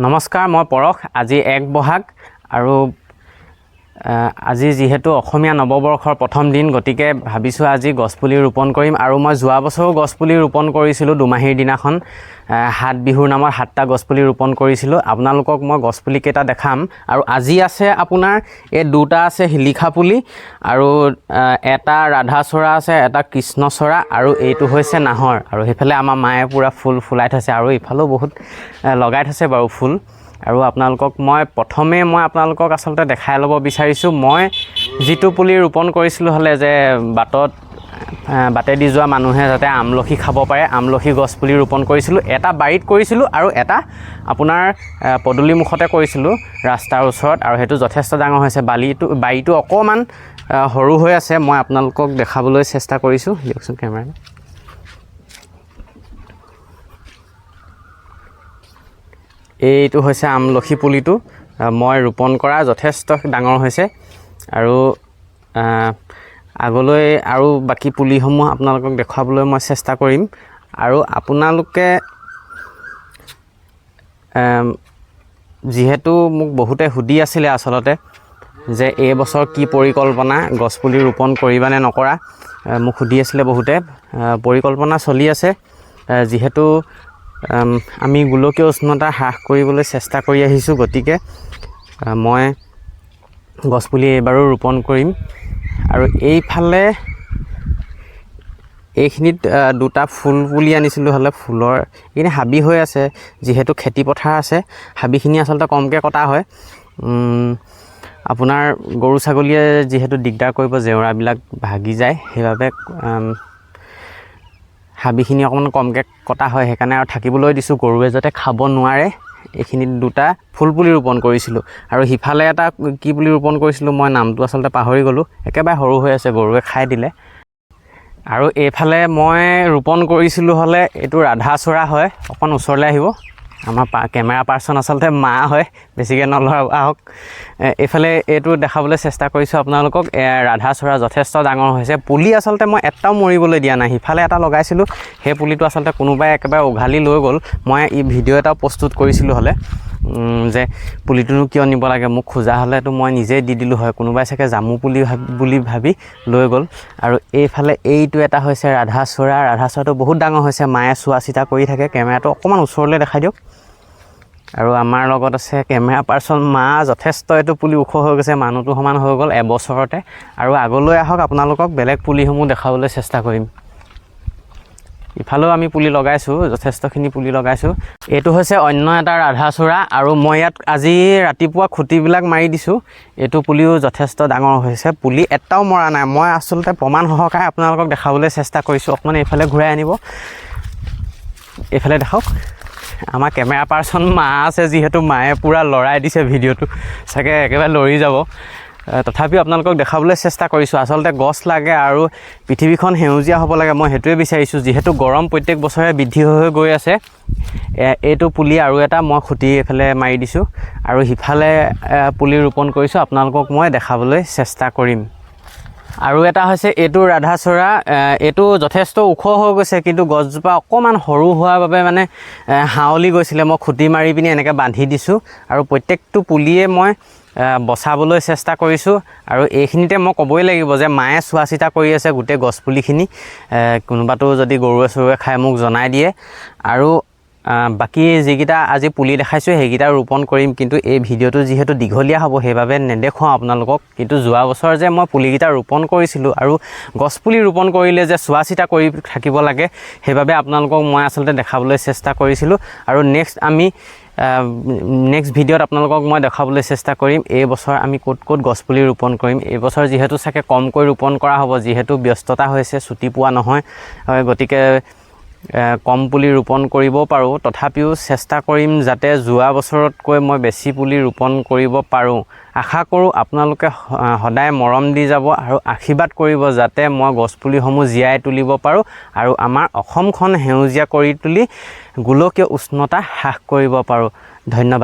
নমস্কাৰ, মই পৰশ। আজি 1 বহাগ আৰু আজি যিহেতু অসমীয়া নৱবৰ্ষৰ প্ৰথম দিন, গতিকে ভাবিছোঁ আজি গছপুলি ৰোপণ কৰিম। আৰু মই যোৱা বছৰো গছপুলি ৰোপণ কৰিছিলোঁ। দুমাহীৰ দিনাখন 7 বিহুৰ নামত 7টা গছপুলি ৰোপণ কৰিছিলোঁ। আপোনালোকক মই গছপুলি কেইটা দেখাম। আৰু আজি আছে আপোনাৰ এই 2টা আছে শিলিখা পুলি আৰু এটা ৰাধাচূড়া আছে, এটা কৃষ্ণচূড়া আৰু এইটো হৈছে নাহৰ। আৰু সেইফালে আমাৰ মায়ে পূৰা ফুল ফুলাই থৈছে আৰু ইফালেও বহুত লগাই থৈছে বাৰু ফুল। আৰু আপোনালোকক প্ৰথমে আপোনালোকক আচলতে দেখাই ল'ব বিচাৰিছোঁ মই যিটো পুলি ৰোপণ কৰিছিলোঁ হ'লে যে বাটেদি যোৱা মানুহে যাতে আমলখি খাব পাৰে, আমলখি গছ পুলি ৰোপণ কৰিছিলোঁ। এটা বাৰীত কৰিছিলোঁ আৰু এটা আপোনাৰ পদূলি মুখতে কৰিছিলোঁ ৰাস্তাৰ ওচৰত, আৰু সেইটো যথেষ্ট ডাঙৰ হৈছে। বাৰীটো অকণমান সৰু হৈ আছে। মই আপোনালোকক দেখাবলৈ চেষ্টা কৰিছোঁ। দিয়কচোন কেমেৰা। এইটো হৈছে আমলখি পুলিটো মই ৰোপণ কৰা, যথেষ্ট ডাঙৰ হৈছে। আৰু আগলৈ আৰু বাকী পুলিসমূহ আপোনালোকক দেখুৱাবলৈ মই চেষ্টা কৰিম। আৰু আপোনালোকে যিহেতু মোক বহুতে সুধি আছিলে আচলতে যে এই বছৰ কি পৰিকল্পনা, গছপুলি ৰোপণ কৰিবা নে নকৰা, মোক সুধি আছিলে বহুতে। পৰিকল্পনা চলি আছে। যিহেতু আমি গোলকীয় উষ্ণতা হ্ৰাস কৰিবলৈ চেষ্টা কৰি আহিছোঁ, গতিকে মই গছপুলি এইবাৰো ৰোপণ কৰিম। আৰু এইখিনিত 2টা ফুল পুলি আনিছিলোঁ হ'লে ফুলৰ এইখিনি হাবি হৈ আছে। যিহেতু খেতি পথাৰ আছে, হাবিখিনি আচলতে কমকৈ কটা হয়। আপোনাৰ গৰু ছাগলীয়ে যিহেতু দিগদাৰ কৰিব, জেওৰাবিলাক ভাগি যায়, সেইবাবে হাবিখিনি অকণমান কমকৈ কটা হয়। সেইকাৰণে আৰু থাকিবলৈ দিছোঁ, গৰুৱে যাতে খাব নোৱাৰে। এইখিনিত 2টা ফুল পুলি ৰোপণ কৰিছিলোঁ। আৰু সিফালে এটা কি পুলি ৰোপণ কৰিছিলোঁ মই নামটো আচলতে পাহৰি গ'লোঁ, একেবাৰে সৰু হৈ আছে, গৰুৱে খাই দিলে। আৰু এইফালে মই ৰোপণ কৰিছিলোঁ হ'লে এইটো ৰাধাচূড়া হয়। অকণ ওচৰলৈ আহিব, আমাৰ কেমেৰা পাৰ্চন আচলতে মা হয়, বেছিকৈ নলগাওক আহক। এইফালে এইটো দেখাবলৈ চেষ্টা কৰিছোঁ আপোনালোকক। ৰাধাচূড়া যথেষ্ট ডাঙৰ হৈছে। পুলি আচলতে মই এটাও মৰিবলৈ দিয়া নাই। সিফালে এটা লগাইছিলোঁ, সেই পুলিটো আচলতে কোনোবাই একেবাৰে উঘালি লৈ গ'ল। মই ভিডিঅ' এটা প্ৰস্তুত কৰিছিলোঁ হ'লে যে পুলিটোনো কিয় নিব লাগে, মোক খোজা হ'লেতো মই নিজেই দি দিলোঁ হয়। কোনোবাই চাগে জামু পুলি বুলি ভাবি লৈ গ'ল। আৰু এইফালে এইটো এটা হৈছে ৰাধাচূড়া। ৰাধাচূড়াটো বহুত ডাঙৰ হৈছে, মায়ে চোৱা চিতা কৰি থাকে। কেমেৰাটো অকণমান ওচৰলৈ দেখাই দিয়ক। আৰু আমাৰ লগত আছে কেমেৰা পাৰ্চন মা। যথেষ্ট এইটো পুলি ওখ হৈ গৈছে, মানুহটো সমান হৈ গ'ল এবছৰতে। আৰু আগলৈ আহক, আপোনালোকক বেলেগ পুলিসমূহ দেখাবলৈ চেষ্টা কৰিম। ইফালেও আমি পুলি লগাইছোঁ, যথেষ্টখিনি পুলি লগাইছোঁ। এইটো হৈছে অন্য এটা ৰাধাচূড়া। আৰু মই ইয়াত আজি ৰাতিপুৱা খুঁটিবিলাক মাৰি দিছোঁ। এইটো পুলিও যথেষ্ট ডাঙৰ হৈছে। পুলি এটাও মৰা নাই। মই আচলতে প্ৰমাণ সহকাৰে আপোনালোকক দেখাবলৈ চেষ্টা কৰিছোঁ। অকণমান এইফালে ঘূৰাই আনিব, এইফালে দেখাওক। আমাৰ কেমেৰা পাৰ্চন মা আছে, যিহেতু মায়ে পূৰা লৰাই দিছে ভিডিঅ'টো, চাগে একেবাৰে লৰি যাব। তথাপিও আপোনালোকক দেখাবলৈ চেষ্টা কৰিছোঁ। আচলতে গছ লাগে আৰু পৃথিৱীখন সেউজীয়া হ'ব লাগে, মই সেইটোৱে বিচাৰিছোঁ। যিহেতু গৰম প্ৰত্যেক বছৰে বৃদ্ধি হৈ গৈ আছে। এইটো পুলি আৰু এটা মই খুঁটি এইফালে মাৰি দিছোঁ। আৰু সিফালে পুলি ৰোপণ কৰিছোঁ, আপোনালোকক মই দেখাবলৈ চেষ্টা কৰিম। আৰু এটা হৈছে এইটো ৰাধাচূড়া। এইটো যথেষ্ট ওখ হৈ গৈছে, কিন্তু গছজোপা অকণমান সৰু হোৱাৰ বাবে মানে হাওলি গৈছিলে। মই খুঁটি মাৰি পিনি এনেকৈ বান্ধি দিছোঁ। আৰু প্ৰত্যেকটো পুলিয়ে মই বচাবলৈ চেষ্টা কৰিছোঁ। আৰু এইখিনিতে মই ক'বই লাগিব যে মায়ে চোৱা চিতা কৰি আছে গোটেই গছপুলিখিনি। কোনোবাটো যদি গৰুৱে চৰুৱে খাই মোক জনাই দিয়ে। আৰু বাকী যিকেইটা আজি পুলি দেখাইছোঁ সেইকেইটা ৰোপণ কৰিম, কিন্তু এই ভিডিঅ'টো যিহেতু দীঘলীয়া হ'ব সেইবাবে নেদেখুৱাওঁ আপোনালোকক। কিন্তু যোৱা বছৰ যে মই পুলিকেইটা ৰোপণ কৰিছিলোঁ, আৰু গছপুলি ৰোপণ কৰিলে যে চোৱা চিতা কৰি থাকিব লাগে, সেইবাবে আপোনালোকক মই আচলতে দেখাবলৈ চেষ্টা কৰিছিলোঁ। আৰু নেক্সট ভিডিঅ'ত আপোনালোকক মই দেখাবলৈ চেষ্টা কৰিম এই বছৰ আমি ক'ত ক'ত গছপুলি ৰোপণ কৰিম। এইবছৰ যিহেতু চাগে কমকৈ ৰোপণ কৰা হ'ব, যিহেতু ব্যস্ততা হৈছে, ছুটি পোৱা নহয়, গতিকে কম পুলি ৰোপণ কৰিব পাৰোঁ। তথাপিও চেষ্টা কৰিম যাতে যোৱা বছৰতকৈ মই বেছি পুলি ৰোপণ কৰিব পাৰোঁ। আশা কৰোঁ আপোনালোকে সদায় মৰম দি যাব আৰু আশীৰ্বাদ কৰিব যাতে মই গছপুলিসমূহ জীয়াই তুলিব পাৰোঁ আৰু আমাৰ অসমখন সেউজীয়া কৰি তুলি গোলকীয় উষ্ণতা হ্ৰাস কৰিব পাৰোঁ। ধন্যবাদ।